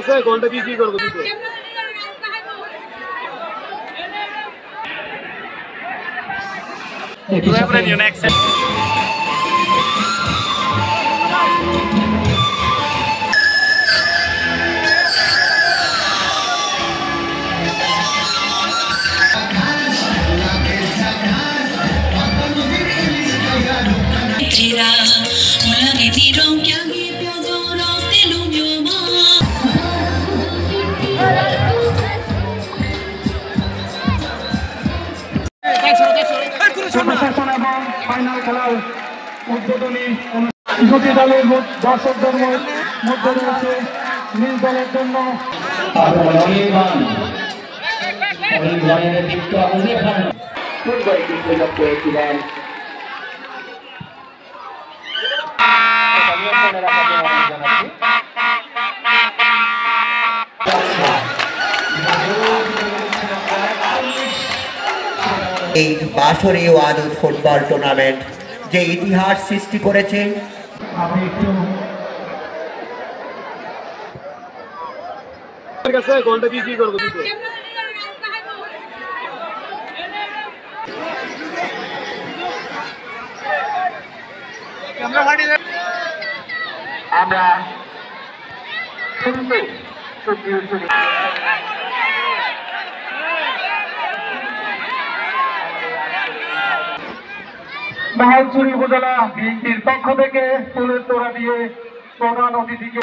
আছে গোলটা কি করব দিতে ফাইনাল খেলার উদ্বোধনী দুটি দলের দর্শকদের মধ্যে রয়েছে নিজ দলের জন্য করেছিলেন এই বাছরে ওয়াদুদ ফুটবল টুর্নামেন্ট যে ইতিহাস সৃষ্টি করেছে। আমি একটু গোলটা কি করব দিতে আমরা বাহালচুরি উপজেলা বিএনপির পক্ষ থেকে ফুলের তোড়া দিয়ে প্রধান অতিথিকে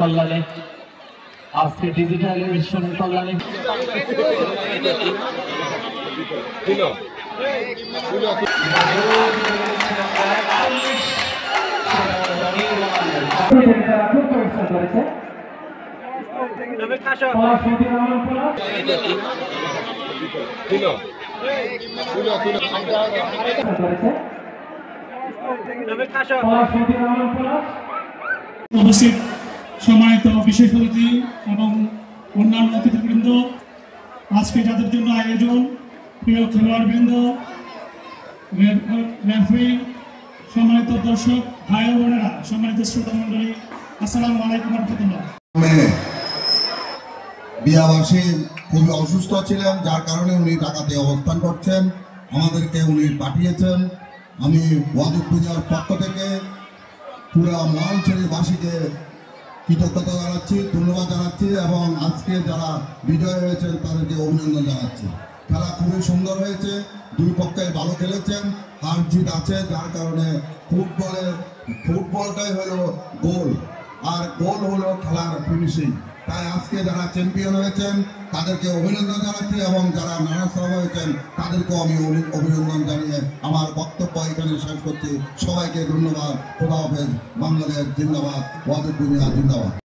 কল্যাণে আজকে ডিজিটালাইজেশনের কল্যাণে উপস্থিত সম্মানিত বিশেষ অতিথি এবং অন্যান্য অতিথিবৃন্দ, আজকে যাদের জন্য আয়োজন, প্রিয় খেলোয়াড়বৃন্দ, রেফারি, সম্মানিত দর্শক ভাই ও বোনেরা, সম্মানিত শ্রোতা মণ্ডলী, আসসালামু আলাইকুম ওয়া রাহমাতুল্লাহ। বিয়াবাসী খুবই অসুস্থ ছিলেন, যার কারণে উনি ঢাকাতে অবস্থান করছেন, আমাদেরকে উনি পাঠিয়েছেন। আমি ওয়াদুদ পূজার পক্ষ থেকে পুরো মহালছড়িবাসীকে কৃতজ্ঞতা জানাচ্ছি, ধন্যবাদ জানাচ্ছি এবং আজকে যারা বিজয় হয়েছেন তাদেরকে অভিনন্দন জানাচ্ছি। খেলা খুবই সুন্দর হয়েছে, দুই পক্ষে ভালো খেলেছেন, হার জিত আছে, যার কারণে ফুটবলটাই হলো গোল, আর গোল হলো খেলার ফিনিশিং। তাই আজকে যারা চ্যাম্পিয়ন হয়েছেন তাদেরকে অভিনন্দন জানাচ্ছি এবং যারা রানার্স আপ হয়েছেন তাদেরকেও আমি অভিনন্দন জানিয়ে আমার বক্তব্য এখানে শেষ করছি। সবাইকে ধন্যবাদ। খোদা হাফেজ। বাংলাদেশ জিন্দাবাদ। ওয়াদুদ দুনিয়া জিন্দাবাদ।